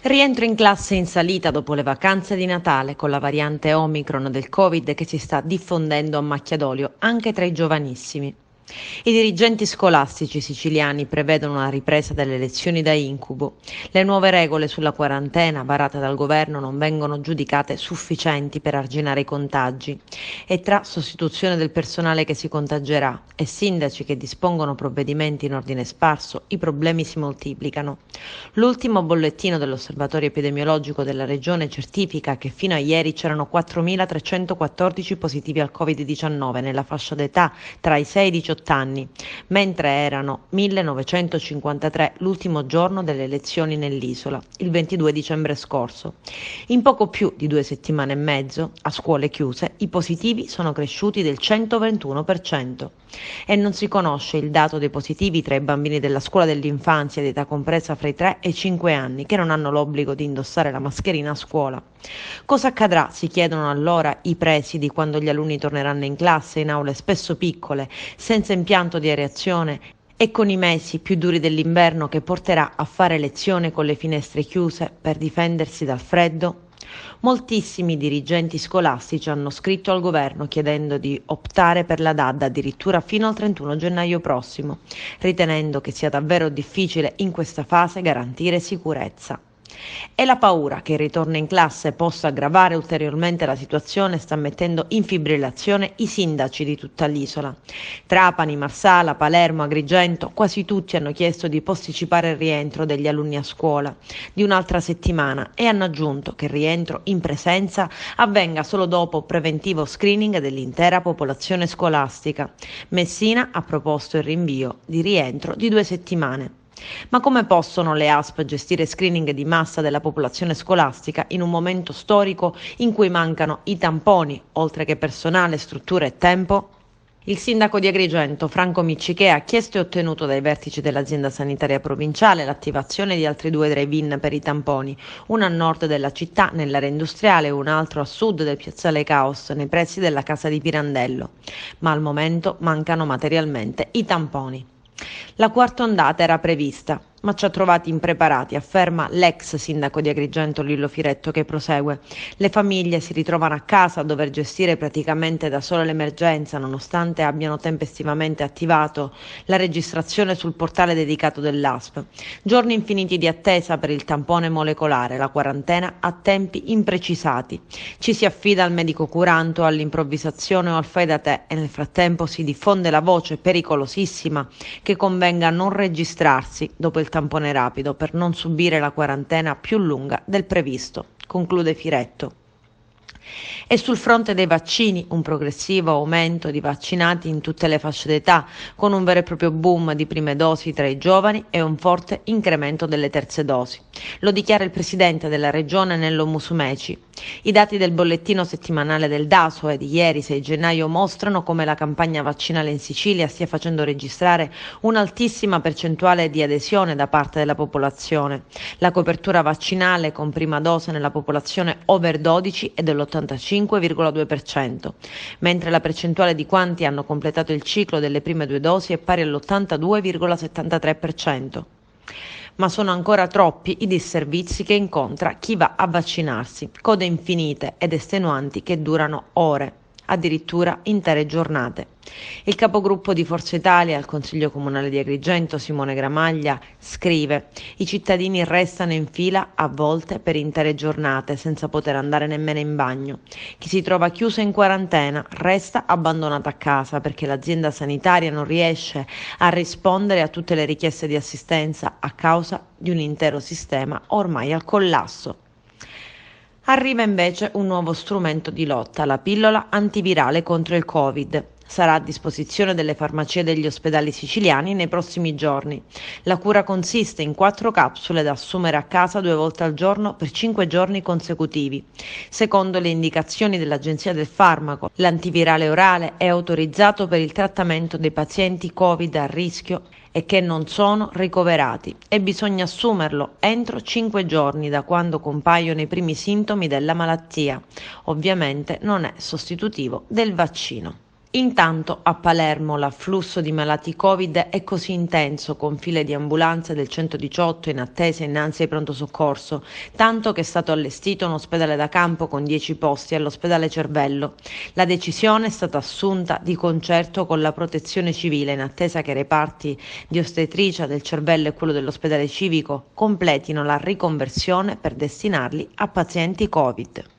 Rientro in classe in salita dopo le vacanze di Natale con la variante Omicron del Covid che si sta diffondendo a macchia d'olio anche tra i giovanissimi. I dirigenti scolastici siciliani prevedono una ripresa delle lezioni da incubo. Le nuove regole sulla quarantena varate dal governo non vengono giudicate sufficienti per arginare i contagi e tra sostituzione del personale che si contagerà e sindaci che dispongono provvedimenti in ordine sparso, i problemi si moltiplicano. L'ultimo bollettino dell'Osservatorio epidemiologico della regione certifica che fino a ieri c'erano 4.314 positivi al Covid-19 nella fascia d'età tra i 6 e i 18 anni, mentre erano 1.953 l'ultimo giorno delle elezioni nell'isola, il 22 dicembre scorso. In poco più di 2 settimane e mezzo, a scuole chiuse, i positivi sono cresciuti del 121%. E non si conosce il dato dei positivi tra i bambini della scuola dell'infanzia di età compresa fra i 3 e i 5 anni che non hanno l'obbligo di indossare la mascherina a scuola. Cosa accadrà, si chiedono allora i presidi, quando gli alunni torneranno in classe in aule spesso piccole, senza impianto di areazione e con i mesi più duri dell'inverno che porterà a fare lezione con le finestre chiuse per difendersi dal freddo? Moltissimi dirigenti scolastici hanno scritto al governo chiedendo di optare per la DAD addirittura fino al 31 gennaio prossimo, ritenendo che sia davvero difficile in questa fase garantire sicurezza. E la paura che il ritorno in classe possa aggravare ulteriormente la situazione sta mettendo in fibrillazione i sindaci di tutta l'isola. Trapani, Marsala, Palermo, Agrigento, quasi tutti hanno chiesto di posticipare il rientro degli alunni a scuola di un'altra settimana e hanno aggiunto che il rientro in presenza avvenga solo dopo preventivo screening dell'intera popolazione scolastica. Messina ha proposto il rinvio di rientro di 2 settimane. Ma come possono le ASP gestire screening di massa della popolazione scolastica in un momento storico in cui mancano i tamponi, oltre che personale, strutture e tempo? Il sindaco di Agrigento, Franco Miccichè, ha chiesto e ottenuto dai vertici dell'azienda sanitaria provinciale l'attivazione di altri 2 drive-in per i tamponi, uno a nord della città, nell'area industriale, e un altro a sud del piazzale Caos, nei pressi della casa di Pirandello. Ma al momento mancano materialmente i tamponi. La quarta ondata era prevista, ma ci ha trovati impreparati, afferma l'ex sindaco di Agrigento Lillo Firetto, che prosegue. Le famiglie si ritrovano a casa a dover gestire praticamente da sole l'emergenza, nonostante abbiano tempestivamente attivato la registrazione sul portale dedicato dell'ASP. Giorni infiniti di attesa per il tampone molecolare, la quarantena a tempi imprecisati. Ci si affida al medico curante o all'improvvisazione o al fai da te e nel frattempo si diffonde la voce pericolosissima che convenga non registrarsi dopo il tampone rapido per non subire la quarantena più lunga del previsto, conclude Firetto. E sul fronte dei vaccini, un progressivo aumento di vaccinati in tutte le fasce d'età, con un vero e proprio boom di prime dosi tra i giovani e un forte incremento delle terze dosi. Lo dichiara il presidente della regione Nello Musumeci. I dati del bollettino settimanale del DASO di ieri 6 gennaio mostrano come la campagna vaccinale in Sicilia stia facendo registrare un'altissima percentuale di adesione da parte della popolazione. La copertura vaccinale con prima dose nella popolazione over 12 è dell'85,2%, mentre la percentuale di quanti hanno completato il ciclo delle prime 2 dosi è pari all'82,73%. Ma sono ancora troppi i disservizi che incontra chi va a vaccinarsi, code infinite ed estenuanti che durano ore, addirittura intere giornate. Il capogruppo di Forza Italia al Consiglio Comunale di Agrigento, Simone Gramaglia, scrive: i cittadini restano in fila a volte per intere giornate senza poter andare nemmeno in bagno. Chi si trova chiuso in quarantena resta abbandonato a casa perché l'azienda sanitaria non riesce a rispondere a tutte le richieste di assistenza a causa di un intero sistema ormai al collasso. Arriva invece un nuovo strumento di lotta, la pillola antivirale contro il Covid. Sarà a disposizione delle farmacie degli ospedali siciliani nei prossimi giorni. La cura consiste in 4 capsule da assumere a casa 2 volte al giorno per 5 giorni consecutivi. Secondo le indicazioni dell'Agenzia del Farmaco, l'antivirale orale è autorizzato per il trattamento dei pazienti Covid a rischio e che non sono ricoverati e bisogna assumerlo entro 5 giorni da quando compaiono i primi sintomi della malattia. Ovviamente non è sostitutivo del vaccino. Intanto a Palermo l'afflusso di malati Covid è così intenso, con file di ambulanze del 118 in attesa innanzi ai pronto soccorso, tanto che è stato allestito un ospedale da campo con 10 posti all'ospedale Cervello. La decisione è stata assunta di concerto con la Protezione Civile, in attesa che i reparti di ostetricia del Cervello e quello dell'ospedale civico completino la riconversione per destinarli a pazienti Covid.